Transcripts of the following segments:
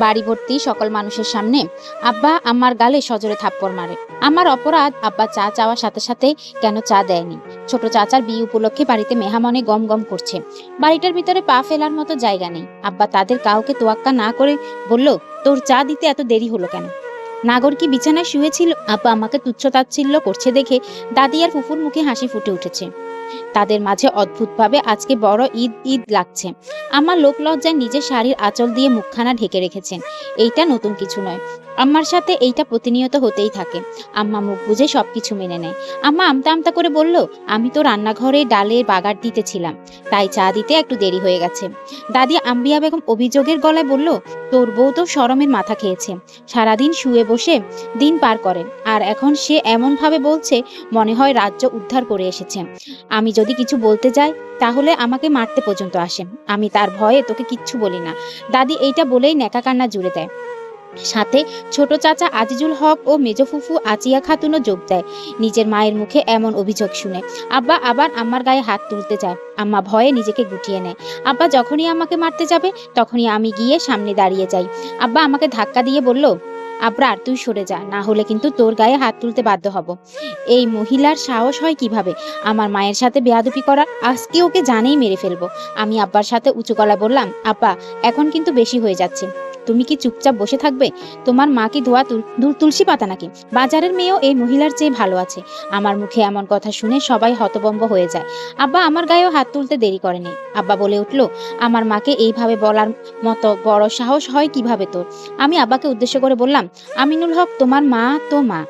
বাড়ি ভর্তি সকল মানুষের সামনে আব্বা আমার গালে সজোরে থাপ্পড় মারে। আমার অপরাধ, আব্বা চা চাওয়ার সাথে সাথে কেন চা দেয়নি। ছোট চাচার বিয়ে উপলক্ষে বাড়িতে মেহমানে গম গম করছে। বাড়িটার ভিতরে পা ফেলার মতো জায়গা নেই। আব্বা তাদের কাউকে তোয়াক্কা না করে বলল, তোর চা দিতে এত দেরি হলো কেন? নাগর কি বিছানায় শুয়েছিল? আব্বা আমাকে তুচ্ছ তাচ্ছিল্য করছে দেখে দাদি আর ফুফুর মুখে হাসি ফুটে উঠেছে। তাদের মাঝে অদ্ভুতভাবে আজকে বড় ঈদ ঈদ লাগছে। আমার লোক লজ্জায় নিজের শাড়ির আঁচল দিয়ে মুখখানা ঢেকে রেখেছেন। এইটা নতুন কিছু নয়, আম্মার সাথে এইটা প্রতিনিয়ত হতেই থাকে। আম্মা মুখ বুঝে সবকিছু মেনে নেয়। আম্মা আমতা আমতা করে বলল, আমি তো রান্নাঘরে ডালের বাগার দিতেছিলাম, তাই চা দিতে একটু দেরি হয়ে গেছে। দাদি আম্বিয়া বেগম অভিযোগের গলায় বলল, তোর বউ তো শরমের মাথা খেয়েছে, সারাদিন শুয়ে বসে দিন পার করে, আর এখন সে এমন ভাবে বলছে মনে হয় রাজ্য উদ্ধার করে এসেছে। আমি যদি কিছু বলতে যাই তাহলে আমাকে মারতে পর্যন্ত আসে। আমি তার ভয়ে তোকে কিচ্ছু বলি না। দাদি এইটা বলেই নেকা কান্না জুড়ে দেয়। সাথে ছোট চাচা আজিজুল হক ও মেজ ফুফু আচিয়া খাতুনও যোগ দেয় নিজের মায়ের মুখে এমন অভিযোগ শুনে। আব্বা আবার আম্মার গায়ে হাত তুলতে যায়। আম্মা ভয়ে নিজেকে গুটিয়ে নেয়। আব্বা যখনই আমাকে মারতে যাবে তখনই আমি গিয়ে সামনে দাঁড়িয়ে যাই। আব্বা আমাকে ধাক্কা দিয়ে বলল, আবরার তুই সরে যা, না হলে কিন্তু তোর গায়ে হাত তুলতে বাধ্য হব। এই মহিলার সাহস হয় কিভাবে আমার মায়ের সাথে বেয়াদবি করার? আজকে ওকে জানেই মেরে ফেলবো। আমি আব্বার সাথে উঁচু গলায় বললাম, আব্বা এখন কিন্তু বেশি হয়ে যাচ্ছে, তুমি কি চুপচাপ বসে থাকবে? তোমার মা কি ধোয়া তুলসী পাতা নাকি? বাজারের মেয়েও এই মহিলার চেয়ে ভালো আছে। আমার মুখে এমন কথা শুনে সবাই হতবম্ব হয়ে যায়। আব্বা আমার গায়েও হাত তুলতে দেরি করেনি। আব্বা বলে উঠল, আমার মাকে এইভাবে বলার মতো বড় সাহস হয় কিভাবে তোর? আমি আব্বাকে উদ্দেশ্য করে বললাম, আমিনুল হক তোমার মা তো মা,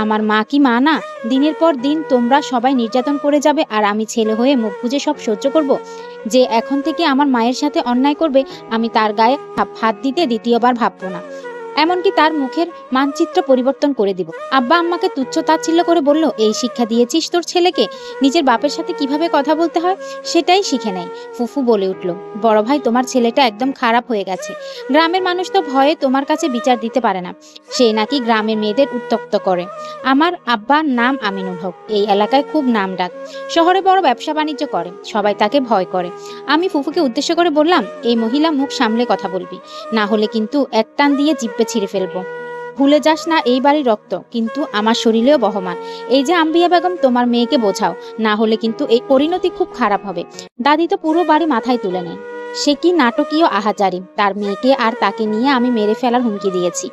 আমার মা কি মা না? দিনের পর দিন তোমরা সবাই নির্যাতন করে যাবে আর আমি ছেলে হয়ে মুখ বুজে সব সহ্য করব? যে এখন থেকে আমার মায়ের সাথে অন্যায় করবে আমি তার গায়ে হাত দিতে দ্বিতীয়বার ভাববো না, এমনকি তার মুখের মানচিত্র পরিবর্তন করে দিব। আব্বা আম্মাকে তুচ্ছ তাচ্ছিল্য করে বলল, এই শিক্ষা দিয়েছিস তোর ছেলেকে? নিজের বাপের সাথে কিভাবে কথা বলতে হয় সেটাই শিখে নেয়। ফুফু বলে উঠল, বড় ভাই তোমার ছেলেটা একদম খারাপ হয়ে গেছে। গ্রামের মানুষ তো ভয়ে তোমার কাছে বিচার দিতে পারে না, সে নাকি গ্রামের মেয়েদের উত্ত্যক্ত করে। আমার আব্বার নাম আমিনুল হক, এই এলাকায় খুব নাম ডাক, শহরে বড় ব্যবসা বাণিজ্য করে, সবাই তাকে ভয় করে। আমি ফুফুকে উদ্দেশ্য করে বললাম, এই মহিলা মুখ সামলে কথা বলবি, না হলে কিন্তু এক টান দিয়ে জিব্বে ছিঁড়ে ফেলবো। ভুলে যাস না এই বাড়ির রক্ত কিন্তু আমার শরীরেও বহমান। এই যে আম্বিয়া বেগম, তোমার মেয়েকে বোঝাও, না হলে কিন্তু এই পরিণতি খুব খারাপ হবে। দাদি তো পুরো বাড়ি মাথায় তুলে নেয়। সে কি নাটকীয় আহাজারি! তার মেয়েকে আর তাকে নিয়ে আমি মেরে ফেলার হুমকি দিয়েছি।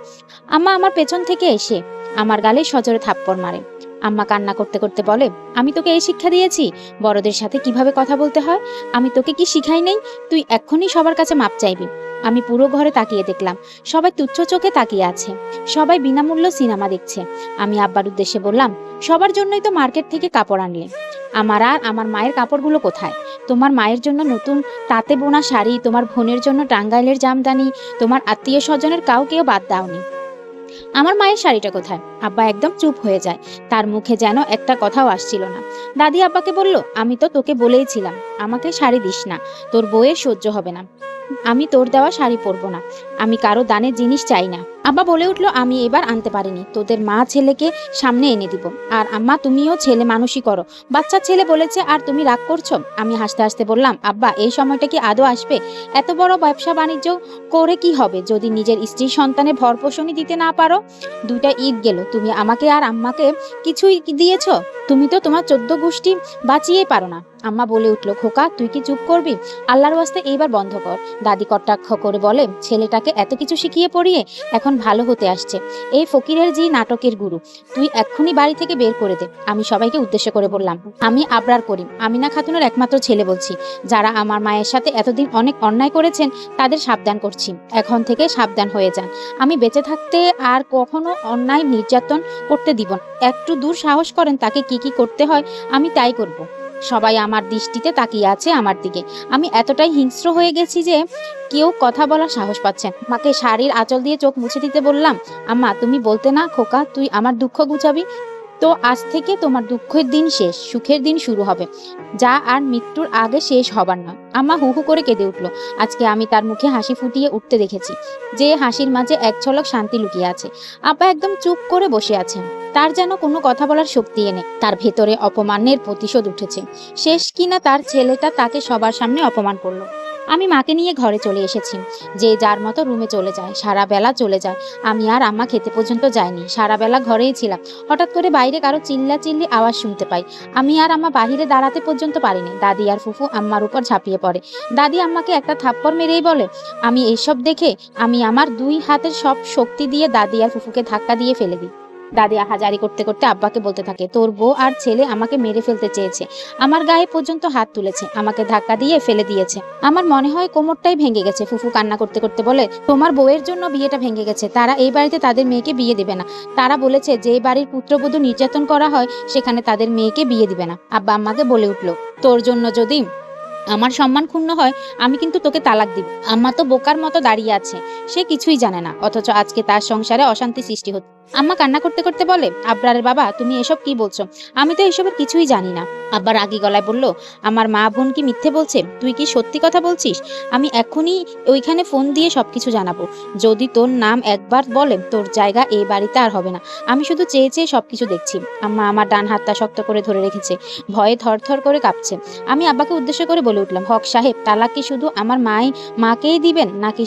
আম্মা আমার পেছন থেকে এসে আমার গালে সজোরে থাপ্পড় মারে। আম্মা কান্না করতে করতে বলে, আমি তোকে এই শিক্ষা দিয়েছি বড়দের সাথে কিভাবে কথা বলতে হয়? আমি তোকে কি শিখাই নেই? তুই এক্ষুনি সবার কাছে মাপ চাইবি। আমি পুরো ঘরে তাকিয়ে দেখলাম, সবাই তুচ্ছ চোখে তাকিয়ে আছে, সবাই বিনামূল্য সিনেমা দেখছে। আমি আব্বার উদ্দেশ্যে বললাম, সবার জন্যই তো মার্কেট থেকে কাপড় আনলে, আমার আর আমার মায়ের কাপড়গুলো কোথায়? তোমার মায়ের জন্য নতুন তাঁতে বোনা শাড়ি, তোমার বোনের জন্য টাঙ্গাইলের জামদানি, তোমার আত্মীয় স্বজনের কাউকেও বাদ দাওনি। আমার মায়ের শাড়িটা কোথায়? আব্বা একদম চুপ হয়ে যায়, তার মুখে যেন একটা কথাও আসছিল না। দাদি আব্বাকে বলল, আমি তো তোকে বলেইছিলাম আমাকে শাড়ি দিস না, তোর বউয়ের সহ্য হবে না, আমি তোর দেওয়া শাড়ি পরবো না, আমি কারো দানের জিনিস চাই না। আব্বা বলে উঠলো, আমি এবার আনতে পারিনি, তোদের মা ছেলেকে সামনে এনে দিব। আর আম্মা তুমিও ছেলে মানুষই করো, বাচ্চা ছেলে বলেছে আর তুমি রাগ করছো? আমি হাসতে হাসতে বললাম, আব্বা এই সময়টা কি আদৌ আসবে? এত বড় ব্যবসা বাণিজ্য করে কি হবে যদি নিজের স্ত্রী সন্তানের ভরপোষণই দিতে না পারো? দুইটা ঈদ গেল, তুমি আমাকে আর আম্মাকে কিছুই দিয়েছ? তুমি তো তোমার 14 গোষ্ঠী বাঁচিয়ে পারো না। আম্মা বলে উঠলো, খোকা তুই কি চুপ করবি? আল্লাহর ওয়াস্তে এইবার বন্ধ কর। দাদি কটাক্ষ করে বলে, ছেলেটাকে এত কিছু শিখিয়ে পড়িয়ে এখন ভালো হতে আসছে, এই ফকিরের জি নাটকের গুরু, তুই এক্ষুনি বাড়ি থেকে বের করে দে। আমি সবাইকে উদ্দেশ্য করে বললাম, আমি আবরার করিম, আমিনা খাতুনের একমাত্র ছেলে বলছি, যারা আমার মায়ের সাথে এতদিন অনেক অন্যায় করেছেন তাদের সাবধান করছি, এখন থেকে সাবধান হয়ে যান। আমি বেঁচে থাকতে আর কখনো অন্যায় নির্যাতন করতে দিব না। একটু দূর সাহস করেন তাকে কি কি করতে হয় আমি তাই করব। সবাই আমার দৃষ্টিতে তাকিয়ে আছে আমার দিকে। আমি এতটাই হিংস্র হয়ে গেছি যে কেউ কথা বলার সাহস পাচ্ছেন। মাকে শাড়ির আঁচল দিয়ে চোখ মুছে দিতে বললাম, আম্মা তুমি বলতে না খোকা তুই আমার দুঃখ গুছাবি? তো আজ থেকে তোমার দুঃখের দিন শেষ, সুখের দিন শুরু হবে, যা আর মৃত্যুর আগে শেষ হবার নয়। আম্মা হু হু করে কেঁদে উঠলো। আজকে আমি তার মুখে হাসি ফুটিয়ে উঠতে দেখেছি, যে হাসির মাঝে এক ঝলক শান্তি লুকিয়ে আছে। আব্বা একদম চুপ করে বসে আছেন, তার যেন কোনো কথা বলার শক্তি এনে তার ভেতরে অপমানের প্রতিশোধ উঠেছে। শেষ কিনা তার ছেলেটা তাকে সবার সামনে অপমান করলো। আমি মাকে নিয়ে ঘরে চলে এসেছি। যে যার মতো রুমে চলে যায়, সারা বেলা চলে যায়। আমি আর আম্মা খেতে পর্যন্ত যাইনি, সারা বেলা ঘরেই ছিলাম। হঠাৎ করে বাইরে কারো চিল্লাচিল্লি আওয়াজ শুনতে পাই। আমি আর আম্মা বাহিরে দাঁড়াতে পর্যন্ত পারিনি। দাদি আর ফুফু আম্মার উপর ঝাঁপিয়ে পড়ে। দাদি আম্মাকে একটা থাপ্পড় মেরেই বলে। আমি এইসব দেখে আমি আমার 2 হাতের সব শক্তি দিয়ে দাদি আর ফুফুকে ধাক্কা দিয়ে ফেলে দিই। দাদি আহাজারি করতে করতে আব্বাকে বলতে থাকে, তোর বউ আর ছেলে আমাকে মেরে ফেলতে চেয়েছে, আমার গায়ে পর্যন্ত হাত তুলেছে, আমাকে ধাক্কা দিয়ে ফেলে দিয়েছে। আমার মনে হয় কোমরটাই ভেঙে গেছে। ফুফু কান্না করতে করতে বলে, তোমার বউয়ের জন্য বিয়েটা ভেঙে গেছে। তারা এই বাড়িতে তাদের মেয়েকে বিয়ে দিবে না। তারা বলেছে যে বাড়ির পুত্রবধূ নির্যাতন করা হয় সেখানে তাদের মেয়েকে বিয়ে দিবে না। আব্বা আম্মাকে বলে উঠলো, তোর জন্য যদি আমার সম্মান ক্ষুণ্ণ হয় আমি কিন্তু তোকে তালাক দিব। আম্মা তো বোকার মতো দাঁড়িয়ে আছে, সে কিছুই জানে না, অথচ আজকে তার সংসারে অশান্তি সৃষ্টি হচ্ছে। আম্মা কান্না করতে করতে বলে, আব্রারের বাবা তুমি এসব কি বলছো? আমি তো এসবের কিছুই জানি না। আব্বা রাগী গলায় বলল, আমার মা বোন কি মিথ্যে বলছে? তুই কি সত্যি কথা বলছিস? আমি এখনই ওইখানে ফোন দিয়ে সবকিছু জানাবো। যদি তোর নাম একবার বলে তোর জায়গা এই বাড়িতে আর হবে না। আমি শুধু চেয়ে চেয়ে সবকিছু দেখছি। আম্মা আমার ডান হাতটা শক্ত করে ধরে রেখেছে, ভয়ে থরথর করে কাঁপছে। আমি আব্বাকে উদ্দেশ্য করে বলে উঠলাম, হক সাহেব, তালাক কি শুধু আমার মাকেই দিবেন নাকি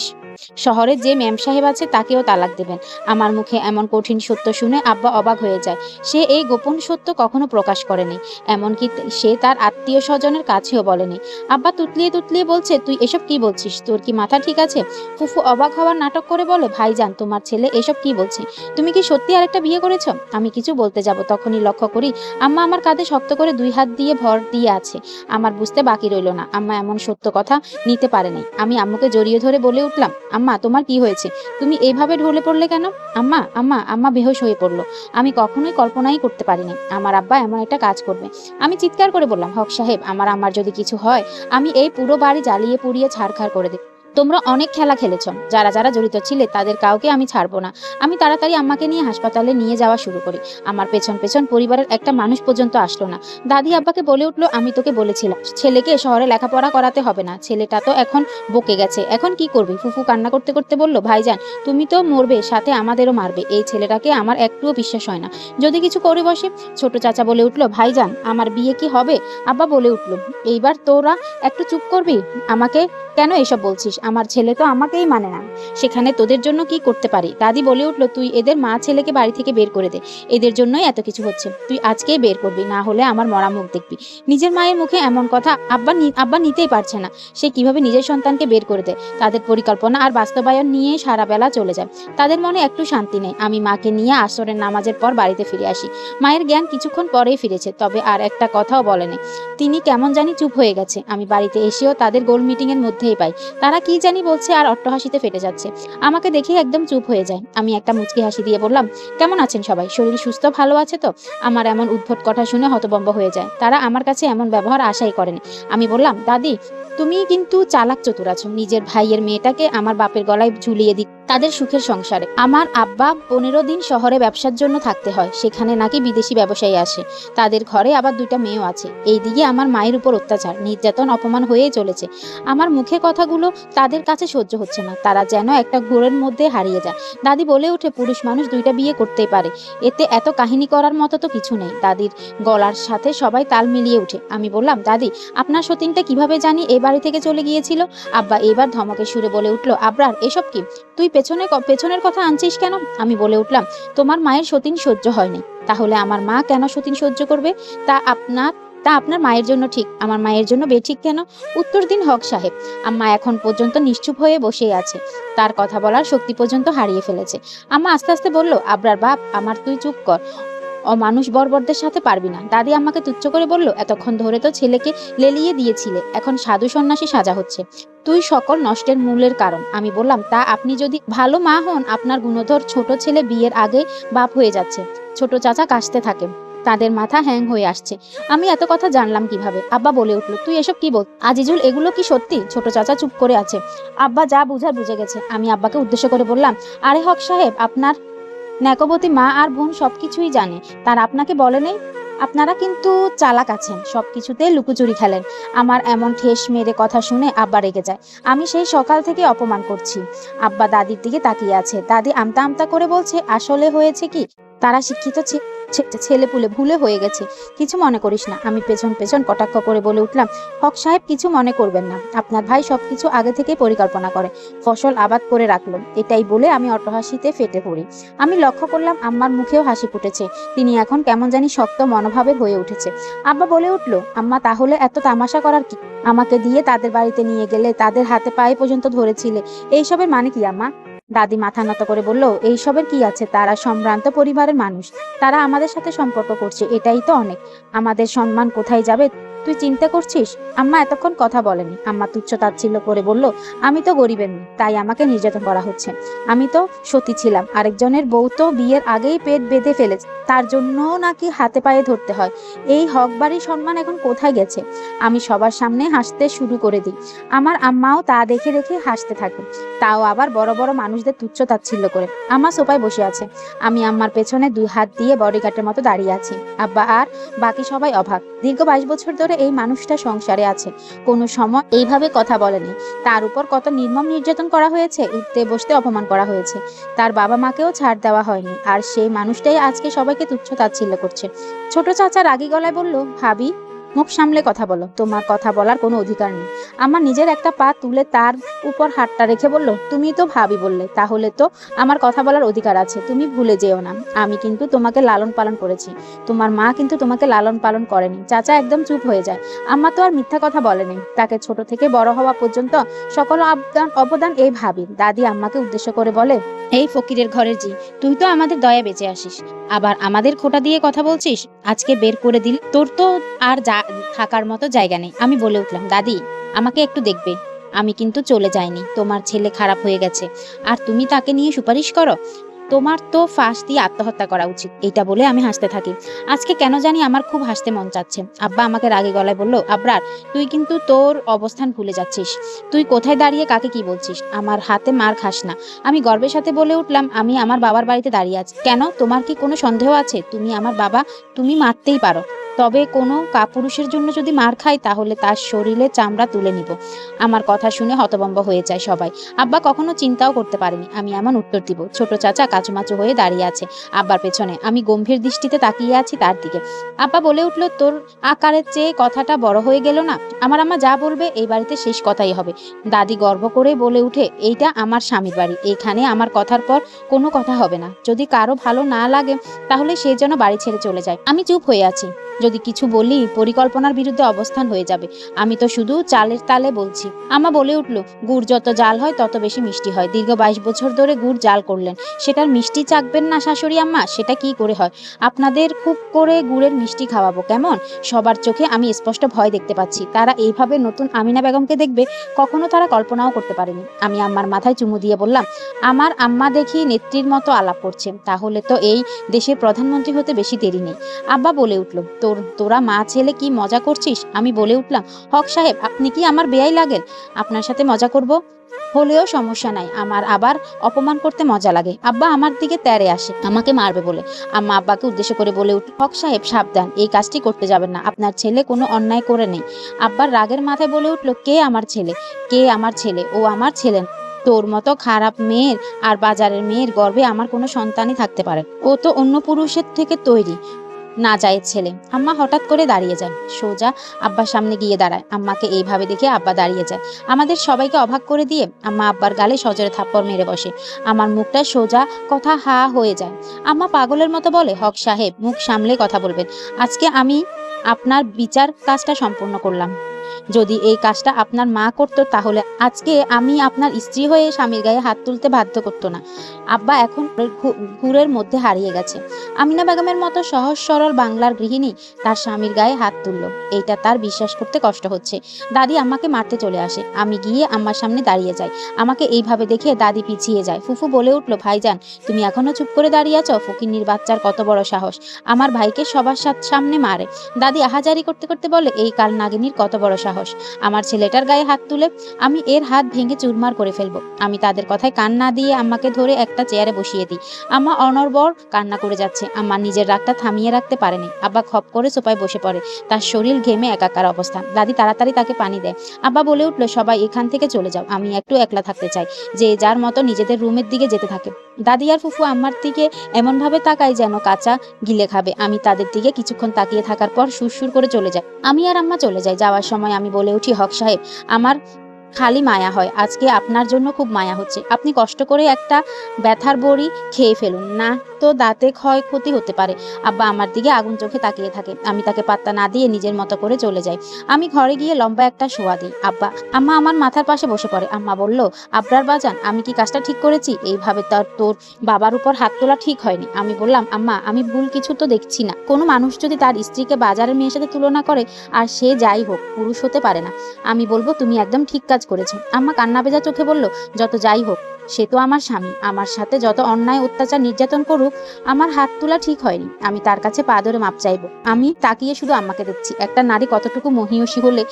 শহরের যে ম্যাম সাহেব আছে তাকেও তালাক দেবেন? আমার মুখে এমন কঠিন সত্য শুনে আব্বা অবাক হয়ে যায়। সে এই গোপন সত্য কখনো প্রকাশ করেনি, এমনকি সে তার আত্মীয় স্বজনের কাছেও বলেনি। আব্বা তুতলিয়ে তুতলিয়ে বলছে, তুই এসব কি বলছিস? তোর কি মাথা ঠিক আছে? ফুফু অবাক হওয়ার নাটক করে বলে, ভাইজান তোমার ছেলে এসব কি বলছে? তুমি কি সত্যি আরেকটা বিয়ে করেছো? আমি কিছু বলতে যাব, তখনই লক্ষ্য করি আম্মা আমার কাঁধে শক্ত করে 2 হাত দিয়ে ভর দিয়ে আছে। আমার বুঝতে বাকি রইল না আম্মা এমন সত্য কথা নিতে পারেনি। আমি আম্মুকে জড়িয়ে ধরে বলে উঠলাম, আম্মা তোমার কি হয়েছে? তুমি এইভাবে ঢলে পড়লে কেন? আম্মা আম্মা আম্মা বেহুশ হয়ে পড়লো। আমি কখনোই কল্পনাই করতে পারিনি আমার আব্বা এমন একটা কাজ করবে। আমি চিৎকার করে বললাম, হক সাহেব, আমার যদি কিছু হয় আমি এই পুরো বাড়ি জ্বালিয়ে পুড়িয়ে ছাড়খাড় করে দেব। তোমরা অনেক খেলা খেলেছ, যারা যারা জড়িত ছিলে তাদের কাউকে আমি ছাড়বো না। আমি তাড়াতাড়ি আম্মাকে নিয়ে হাসপাতালে নিয়ে যাওয়া শুরু করি। আমার পেছন পেছন পরিবারের একটা মানুষ পর্যন্ত আসলো না। দাদি আব্বাকে বলে উঠলো, আমি তোকে বলেছিলাম ছেলেকে শহরে লেখাপড়া করাতে হবে না, ছেলেটা তো এখন বকে গেছে, এখন কি করবি? ফুফু কান্না করতে করতে বলল, ভাইজান তুমি তো মরবে, সাথে আমাদেরও মারবে। এই ছেলেটাকে আমার একটুও বিশ্বাস হয় না, যদি কিছু করে বসে। ছোট চাচা বলে উঠলো, ভাইজান আমার বিয়ে কি হবে? আব্বা বলে উঠলো, এইবার তোরা একটু চুপ করবি? আমাকে কেন এসব বলছিস? আমার ছেলে তো আমাকেই মানে না, সেখানে তোদের জন্য কি করতে পারি? দাদি বলে উঠলো, তুই এদের মা ছেলেকে বাড়ি থেকে বের করে দে, এদের জন্যই এত কিছু হচ্ছে। তুই আজকেই বের করবি, না হলে আমার মরা মুখ দেখবি। নিজের মায়ের মুখে এমন কথা আব্বা নিতেই পারছে না। সে কিভাবে নিজের সন্তানকে বের করে দেয়? তাদের পরিকল্পনা আর বাস্তবায়ন নিয়ে সারা বেলা চলে যায়। তাদের মনে একটু শান্তি নেই। আমি মাকে নিয়ে আসরের নামাজের পর বাড়িতে ফিরে আসি। মায়ের জ্ঞান কিছুক্ষণ পরেই ফিরেছে, তবে আর একটা কথাও বলেনি। তিনি কেমন জানি চুপ হয়ে গেছে। আমি বাড়িতে এসেও তাদের গোল মিটিং এর মধ্যেই পাই। তারা কি জানি বলছে আর অট্টহাসিতে ফেটে যাচ্ছে। আমাকে দেখে একদম চুপ হয়ে যায়। আমি একটা মুচকি হাসি দিয়ে বললাম, কেমন আছেন সবাই? শরীর সুস্থ ভালো আছে তো? আমার এমন উদ্ভট কথা শুনে হতভম্ব হয়ে যায়। তারা আমার কাছে এমন ব্যবহার আশাই করেনি। আমি বললাম, দাদি তুমি কিন্তু চালাক চতুর আছো। নিজের ভাইয়ের মেয়েটাকে আমার বাপের গলায় ঝুলিয়ে দিই তাদের সুখের সংসারে। আমার আব্বা 15 দিন শহরে ব্যবসার জন্য থাকতে হয়, সেখানে নাকি বিদেশি ব্যবসায়ী আসে। তাদের ঘরে আবার 2টা মেয়েও আছে। এইদিকে আমার মায়ের উপর অত্যাচার, নির্যাতন, অপমান হয়েই চলেছে। আমার মুখে কথাগুলো তাদের কাছে সহ্য হচ্ছে না। তারা যেন একটা ঘোরের মধ্যে হারিয়ে যায়। দাদি বলে ওঠে, পুরুষ মানুষ 2টা বিয়ে করতেই পারে, এতে এত কাহিনী করার মতো তো কিছু নেই। দাদির গলার সাথে সবাই তাল মিলিয়ে উঠে। আমি বললাম, দাদি আপনার সতীনটা কিভাবে জানি এই বাড়ি থেকে চলে গিয়েছিল? আব্বা এবার ধমকের সুরে বলে উঠলো, আবরার এসব কি? তুই পেছনের কথা আনছিস কেন? আমি বলে উঠলাম, তোমার মায়ের সতীন সহ্য হয়নি, তাহলে আমার মা কেন সতীন সহ্য করবে? তা আপনার মায়ের জন্য ঠিক, আমার মায়ের জন্য বেঠিক কেন? উত্তর দিন হক সাহেব। আম্মা এখন পর্যন্ত নিশ্চুপ হয়ে বসেই আছে, তার কথা বলার শক্তি পর্যন্ত হারিয়ে ফেলেছে। আম্মা আস্তে আস্তে বলল, আবরার বাপ আমার, তুই চুপ কর, অমানুষ বর্বরদের সাথে পারবি না। দাদি আমাকে তুচ্ছ করে বলল, এতক্ষণ ধরে তো ছেলেকে লেলিয়ে দিয়েছিলে, এখন সাধু সন্ন্যাসী সাজা হচ্ছে, তুই সকল নষ্টের মূলের কারণ। আমি বললাম, তা আপনি যদি ভালো মা হন, আপনার গুণধর ছোট ছেলে বিয়ের আগে বাপ হয়ে যাচ্ছে। ছোট চাচা কাশতে থাকে, তাদের মাথা হ্যাং হয়ে আসছে। আমি এত কথা জানলাম কিভাবে? আব্বা বলে উঠল, তুই এসব কি বল আজিজুল, এগুলো কি সত্যি? ছোট চাচা চুপ করে আছে। আব্বা যা বুঝার বুঝে গেছে। আমি আব্বাকে উদ্দেশ্য করে বললাম, আরে হক সাহেব, আপনার ন্যাকবতী মা আর বোন সবকিছুই জানে, তার আপনাকে বলে নেই? আপনারা কিন্তু চালাক আছেন, সবকিছুতে লুকোচুরি খেলেন। আমার এমন ঠেস মেরে কথা শুনে আব্বা রেগে যায়। আমি সেই সকাল থেকে অপমান করছি। আব্বা দাদির দিকে তাকিয়ে আছে। দাদি আমতা আমতা করে বলছে, আসলে হয়েছে কি, তারা শিক্ষিত ছেলে পুলে ভুলে হয়ে গেছে, কিছু মনে করিস না। আমি পেছন পেছন কটাক্ষ করে বলে উঠলাম, হক সাহেব কিছু মনে করবেন না, আপনার ভাই সবকিছু আগে থেকেই পরিকল্পনা করে ফসল আবাদ করে রাখলো। এটাই বলে আমি অট্টহাসিতে ফেটে পড়ি। আমি লক্ষ্য করলাম আম্মার মুখেও হাসি ফুটেছে। তিনি এখন কেমন জানি শক্ত মনোভাবের হয়ে উঠেছে। আব্বা বলে উঠলো, আম্মা তাহলে এত তামাশা করার কি? আমাকে দিয়ে তাদের বাড়িতে নিয়ে গেলে, তাদের হাতে পায়ে পর্যন্ত ধরেছিলে, এইসবের মানে কি আম্মা? দাদি মাথা নত করে বলল, এইসবের কি আছে, তারা সম্ভ্রান্ত পরিবারের মানুষ, তারা আমাদের সাথে সম্পর্ক করছে, এটাই তো অনেক। আমাদের সম্মান কোথায় যাবে তুই চিন্তা করছিস? আম্মা এতক্ষণ কথা বলেনি। আম্মা তুচ্ছ তাচ্ছিল্য করে বলল, আমি তো গরিবের মেয়ে, তাই আমাকে নির্যাতন করা হচ্ছে। আমি তো সতী ছিলাম, আরেকজনের বউ তো বিয়ের আগেই পেট বেঁধে ফেলেছে, তার জন্য নাকি হাতে পায়ে ধরতে হয়। এই হক বাড়ির সম্মান এখন কোথায় গেছে? আমি সবার সামনে হাসতে শুরু করে দিই। আমার আম্মাও তা দেখে দেখে হাসতে থাকে, তাও আবার বড় বড় মানুষদের তুচ্ছ তাচ্ছিল্য করে। আম্মা সোফায় বসে আছে, আমি আম্মার পেছনে 2 হাত দিয়ে বডিগার্ডের মতো দাঁড়িয়ে আছি। আব্বা আর বাকি সবাই অবাক। দীর্ঘ 22 বছর ধরে এই মানুষটা সংসারে আছে, কোনো সময় এইভাবে কথা বলেনি। তার উপর কত নির্মম নির্যাতন করা হয়েছে, উঠতে বসতে অপমান করা হয়েছে, তার বাবা মাকেও ছাড় দেওয়া হয়নি, আর সেই মানুষটাই আজকে সবাইকে তুচ্ছ তাচ্ছিল্য করছে। ছোট চাচা রাগী গলায় বলল, ভাবি মুখ সামলে কথা বলো, তোমার কথা বলার কোনো অধিকার নেই। আমার নিজের একটা পা তুলে তার উপর হাতটা রেখে বলল, তুমি তো ভাবি বললে, তাহলে তো আমার কথা বলার অধিকার আছে। তুমি ভুলে যেও না, আমি কিন্তু তোমাকে লালন পালন করেছি, তোমার মা কিন্তু তোমাকে লালন পালন করেনি। চাচা একদম চুপ হয়ে যায়। আম্মা তো আর মিথ্যা কথা বলেনি, তাকে ছোট থেকে বড় হওয়া পর্যন্ত সকল অবদান এই ভাবি। দাদি আম্মাকে উদ্দেশ্য করে বলে, এই ফকিরের ঘরের জি, তুই তো আমাদের দয়া বেঁচে আসিস, আবার আমাদের খোটা দিয়ে কথা বলছিস। আজকে বের করে দিল, তোর তো আর থাকার মতো জায়গা নেই। আমি বলে উঠলাম, দাদি আমাকে একটু দেখবে, আমি কিন্তু চলে যাইনি। তোমার ছেলে খারাপ হয়ে গেছে আর তুমি তাকে নিয়ে সুপারিশ করো? তোমার তো ফাঁস দিয়ে আত্মহত্যা করা উচিত। এটা বলে আমি হাসতে থাকি। আজকে কেন জানি আমার খুব হাসতে মন চাচ্ছে। আব্বা আমাকে রাগে গলায় বলল, আবরার তুই কিন্তু তোর অবস্থান ভুলে যাচ্ছিস। তুই কোথায় দাঁড়িয়ে কাকে কি বলছিস? আমার হাতে মার খাস না। আমি গর্বের সাথে বলে উঠলাম, আমি আমার বাবার বাড়িতে দাঁড়িয়ে আছি। কেন, তোমার কি কোনো সন্দেহ আছে? তুমি আমার বাবা, তুমি মারতেই পারো, তবে কোনো কাপুরুষের জন্য যদি মার খাই তাহলে তার শরীরে চামড়া তুলে নিব। আমার কথা শুনে হতভম্ব হয়ে যায় সবাই। আব্বা কখনো চিন্তাও করতে পারেনি আমি এমন উত্তর দিব। ছোট চাচা কাচুমাচু হয়ে দাঁড়িয়ে আছে আব্বার পেছনে, আমি গম্ভীর দৃষ্টিতে তাকিয়ে আছি তার দিকে। আব্বা বলে উঠল, তোর আকারের চেয়ে কথাটা বড় হয়ে গেল না? আমার আম্মা যা বলবে এই বাড়িতে শেষ কথাই হবে। দাদি গর্ব করে বলে উঠে, এইটা আমার স্বামীর বাড়ি, এখানে আমার কথার পর কোনো কথা হবে না। যদি কারো ভালো না লাগে তাহলে সে যেন বাড়ি ছেড়ে চলে যায়। আমি চুপ হয়ে আছি, যদি কিছু বলি পরিকল্পনার বিরুদ্ধে অবস্থান হয়ে যাবে। আমি তো শুধু চালের তালে বলছি। আম্মা বলে উঠল, গুড় যত জাল হয় তত বেশি মিষ্টি হয়। দীর্ঘ 22 বছর ধরে গুড় জাল করলেন, সেটার মিষ্টি চাকবেন না শাশুড়ি আম্মা? সেটা কি করে হয়? আপনাদের খুব করে গুড়ের মিষ্টি খাওয়াবো কেমন? সবার চোখে আমি স্পষ্ট ভয় দেখতে পাচ্ছি। তারা এইভাবে নতুন আমিনা বেগমকে দেখবে কখনো তারা কল্পনাও করতে পারেনি। আমি আম্মার মাথায় চুমু দিয়ে বললাম, আমার আম্মা দেখি নেত্রীর মতো আলাপ করছে, তাহলে তো এই দেশের প্রধানমন্ত্রী হতে বেশি দেরি নেই। আব্বা বলে উঠল, তোরা মা ছেলে কি মজা করছিস? আমি বলে উঠলাম, হক সাহেব আপনি কি আমার বেয়াই লাগেন? আপনার সাথে মজা করব হলেও সমস্যা নাই, আমার আবার অপমান করতে মজা লাগে। আব্বা আমার দিকে তেড়ে আসে আমাকে মারবে বলে। আম্মা আব্বাকে উদ্দেশ্য করে বলে উঠল, হক সাহেব সাবধান, এই কাজটি করতে যাবেন না, আপনার ছেলে কোনো অন্যায় করে নেই। আব্বার রাগের মাথায় বলে উঠল, কে আমার ছেলে? কে আমার ছেলে? ও আমার ছেলে না। তোর মতো খারাপ মেয়ের আর বাজারের মেয়ের গর্ভে আমার কোনো সন্তানই থাকতে পারে? ও তো অন্য পুরুষের থেকে তৈরি, না যায় ছেলে। আম্মা হঠাৎ করে দাঁড়িয়ে যায়, সোজা আব্বার সামনে গিয়ে দাঁড়ায়। আম্মাকে এইভাবে দেখে আব্বা দাঁড়িয়ে যায়, আমাদের সবাইকে অবাক করে দিয়ে আম্মা আব্বার গালে সজোরে থাপ্পড় মেরে বসে। আমার মুখটা সোজা কথা হা হয়ে যায়। আম্মা পাগলের মতো বলে, হক সাহেব মুখ সামলে কথা বলবেন। আজকে আমি আপনার বিচার কাজটা সম্পূর্ণ করলাম। যদি এই কাজটা আপনার মা করতো তাহলে আজকে আমি আপনার স্ত্রী হয়ে স্বামীর গায়ে হাত তুলতে বাধ্য করতো না। আব্বা এখন ঘুরের মধ্যে হারিয়ে গেছে। আমিনা বেগমের মতো সহজ সরল বাংলার গৃহিণী তার স্বামীর গায়ে হাত তুললো, এইটা তার বিশ্বাস করতে কষ্ট হচ্ছে। দাদি আম্মাকে মারতে চলে আসে, আমি গিয়ে আম্মার সামনে দাঁড়িয়ে যাই। আমাকে এইভাবে দেখে দাদি পিছিয়ে যায়। ফুফু বলে উঠলো, ভাইজান তুমি এখনো চুপ করে দাঁড়িয়ে আছো? ফকিন্নির বাচ্চার কত বড় সাহস, আমার ভাইকে সবার সামনে মারে। দাদি আহাজারি করতে করতে বলে, এই কাল নাগিনীর কত বড় বড় সাহস আমার ছেলেটার গায়ে হাত তুলে? আমি এর হাত ভেঙে চুরমার করে ফেলবো। আমি তাদের কথায় কান না দিয়ে আম্মাকে ধরে একটা চেয়ারে বসিয়ে দিই। আম্মা অনর্বর কান্না করে যাচ্ছে। আম্মা নিজের রাগটা থামিয়ে রাখতে পারেনি। আব্বা খপ করে সোফায় বসে পড়ে। তার শরীর ঘেমে একাকার অবস্থা। দাদি তাড়াতাড়ি তাকে পানি দেয়। আব্বা বলে উঠল, সবাই এখান থেকে চলে যাও, আমি একটু একলা থাকতে চাই। যে যার মতো নিজেদের রুমের দিকে যেতে থাকে। দাদি আর ফুফু আম্মার দিকে এমনভাবে তাকায় যেন কাঁচা গিলে খাবে। আমি তাদের দিকে কিছুক্ষণ তাকিয়ে থাকার পর সুরসুর করে চলে যায়। আমি আর আম্মা চলে যাই। যাওয়ার সময় আমি বলে উঠি, হক সাহেব, আমার খালি মায়া হয়, আজকে আপনার জন্য খুব মায়া হচ্ছে। আপনি কষ্ট করে একটা ব্যথার বড়ি খেয়ে ফেলুন না, তো দাঁতে ক্ষয়ক্ষতি হতে পারে। আব্বা আমার দিকে আগুন চোখে তাকিয়ে থাকে। আমি তাকে পাত্তা না দিয়ে নিজের মতো করে চলে যাই। আমি ঘরে গিয়ে লম্বা একটা শোয়া দিই। আম্মা আমার মাথার পাশে বসে পড়ে। আম্মা বলল, আবরার বাজান, আমি কি কাজটা ঠিক করেছি? এইভাবে তোর বাবার উপর হাত তোলা ঠিক হয়নি। আমি বললাম, আম্মা আমি ভুল কিছু তো দেখছি না। কোনো মানুষ যদি তার স্ত্রীকে বাজারের মেয়ের সাথে তুলনা করে, আর সে যাই হোক পুরুষ হতে পারে না, আমি বলবো তুমি একদম ঠিক কাজ করেছো। আম্মা কান্না ভেজা চোখে বলল, যত যাই হোক সে তো আমার স্বামী। আমার সাথে যত অন্যায় অত্যাচার নির্যাতন করুক, আমার হাত তোলা ঠিক হয়নি। আমি তার কাছে পা ধরে মাপ চাইবো। আমি তাকিয়ে শুধু আম্মাকে দেখছি। একটা নারী কতটুকু মহিয়সী হলে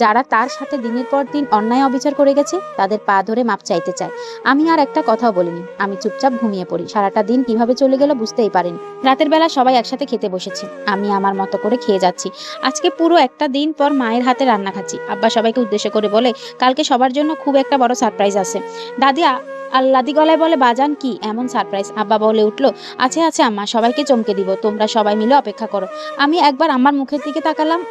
যারা তার সাথে দিনের পর দিন অন্যায় অবিচার করে গেছে তাদের পা ধরে মাপ চাইতে চায়। আমি আর একটা কথাও বলিনি। আমি চুপচাপ ঘুমিয়ে পড়ি। সারাটা দিন কিভাবে চলে গেল বুঝতেই পারিনি। রাতের বেলা সবাই একসাথে খেতে বসেছে। আমি আমার মতো করে খেয়ে যাচ্ছি। আজকে পুরো একটা দিন পর মায়ের হাতে রান্না খাচ্ছি। আব্বা সবাইকে উদ্দেশ্য করে বলে, কালকে সবার জন্য খুব একটা বড় সারপ্রাইজ আছে। দাদি আল্লাদি গলায় বলে, বাজান কি এমন সারপ্রাইজ? আব্বা বলে উঠলো, আছে আছে আম্মা, সবাইকে চমকে দিব, তোমরা সবাই মিলে অপেক্ষা করো। আমি একবার আমার মুখের দিকে তাকালাম।